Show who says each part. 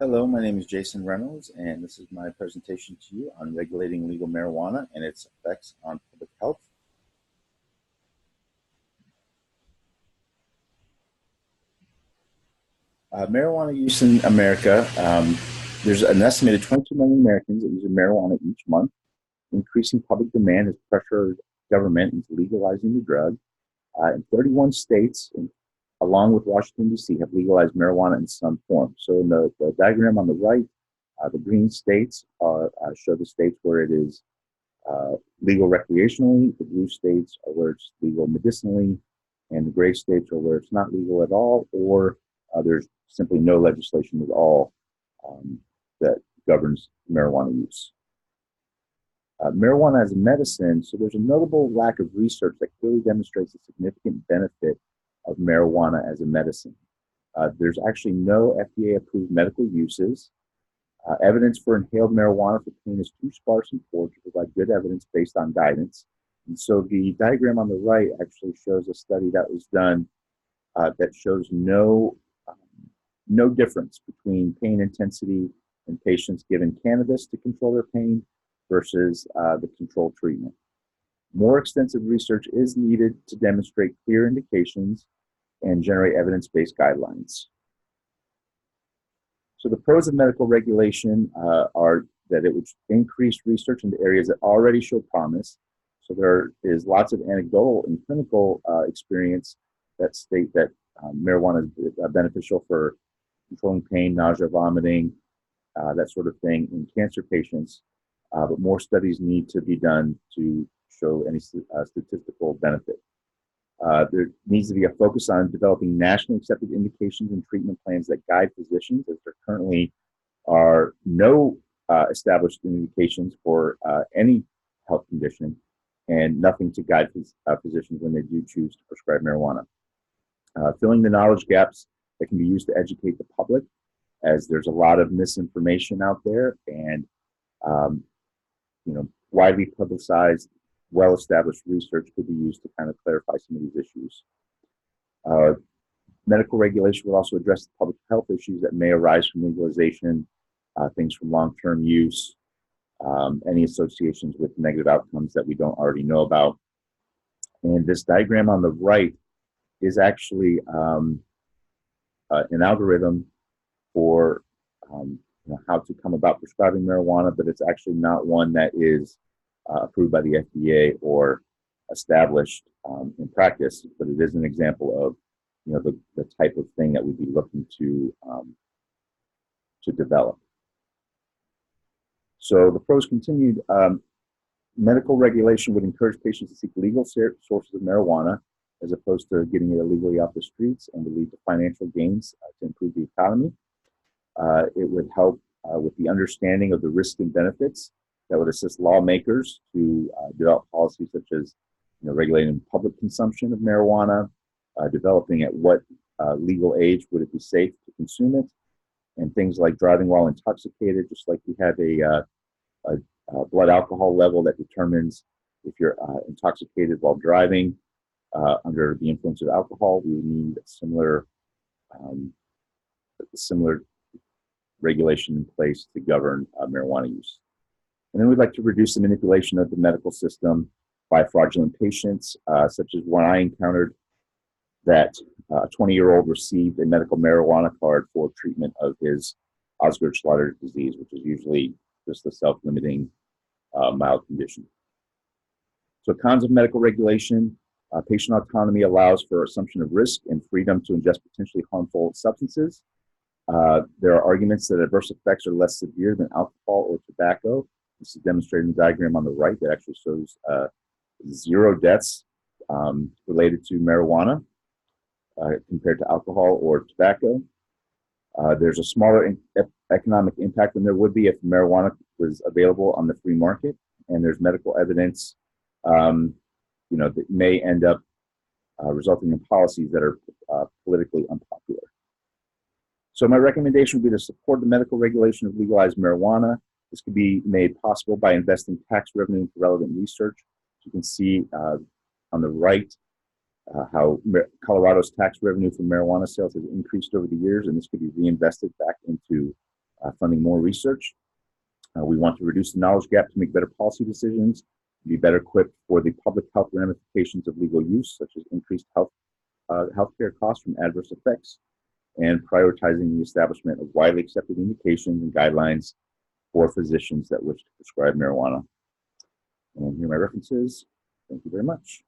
Speaker 1: Hello, my name is Jason Reynolds, and this is my presentation to you on regulating legal marijuana and its effects on public health. Marijuana use in America, there's an estimated 22 million Americans that use marijuana each month. Increasing public demand has pressured government into legalizing the drug. In 31 states, along with Washington, D.C., have legalized marijuana in some form. So in the diagram on the right, the green states show the states where it is legal recreationally. The blue states are where it's legal medicinally, and the gray states are where it's not legal at all, or there's simply no legislation at all that governs marijuana use. Marijuana as a medicine, so there's a notable lack of research that clearly demonstrates the significant benefit of marijuana as a medicine. There's actually no FDA-approved medical uses. Evidence for inhaled marijuana for pain is too sparse and poor to provide good evidence based on guidance. And so the diagram on the right actually shows a study that was done that shows no difference between pain intensity in patients given cannabis to control their pain versus the control treatment. More extensive research is needed to demonstrate clear indications and generate evidence-based guidelines. So the pros of medical regulation are that it would increase research into areas that already show promise. So there is lots of anecdotal and clinical experience that state that marijuana is beneficial for controlling pain, nausea, vomiting, that sort of thing in cancer patients. But more studies need to be done to show any statistical benefit. There needs to be a focus on developing nationally accepted indications and treatment plans that guide physicians, as there currently are no established indications for any health condition, and nothing to guide physicians when they do choose to prescribe marijuana. Filling the knowledge gaps that can be used to educate the public, as there's a lot of misinformation out there, and widely publicized, well-established research could be used to kind of clarify some of these issues. Medical regulation will also address the public health issues that may arise from legalization, things from long-term use, any associations with negative outcomes that we don't already know about. And this diagram on the right is actually an algorithm for how to come about prescribing marijuana, but it's actually not one that is approved by the FDA or established in practice, but it is an example of the type of thing that we'd be looking to develop. So the pros continued. Medical regulation would encourage patients to seek legal sources of marijuana as opposed to getting it illegally off the streets, and would lead to financial gains to improve the economy. It would help with the understanding of the risks and benefits that would assist lawmakers to develop policies such as regulating public consumption of marijuana, developing at what legal age would it be safe to consume it, and things like driving while intoxicated, just like we have a blood alcohol level that determines if you're intoxicated while driving under the influence of alcohol. We would need similar regulation in place to govern marijuana use. And then we'd like to reduce the manipulation of the medical system by fraudulent patients, such as one I encountered, that a 20-year-old received a medical marijuana card for treatment of his Osgood-Schlatter disease, which is usually just a self-limiting mild condition. So cons of medical regulation: patient autonomy allows for assumption of risk and freedom to ingest potentially harmful substances. There are arguments that adverse effects are less severe than alcohol or tobacco. This is demonstrated in the diagram on the right that actually shows 0 deaths related to marijuana compared to alcohol or tobacco. There's a smaller economic impact than there would be if marijuana was available on the free market, and there's medical evidence that may end up resulting in policies that are politically unpopular. So my recommendation would be to support the medical regulation of legalized marijuana. This could be made possible by investing tax revenue into relevant research. You can see on the right how Colorado's tax revenue from marijuana sales has increased over the years, and this could be reinvested back into funding more research. We want to reduce the knowledge gap to make better policy decisions, be better equipped for the public health ramifications of legal use, such as increased healthcare costs from adverse effects, and prioritizing the establishment of widely accepted indications and guidelines for physicians that wish to prescribe marijuana. And here are my references. Thank you very much.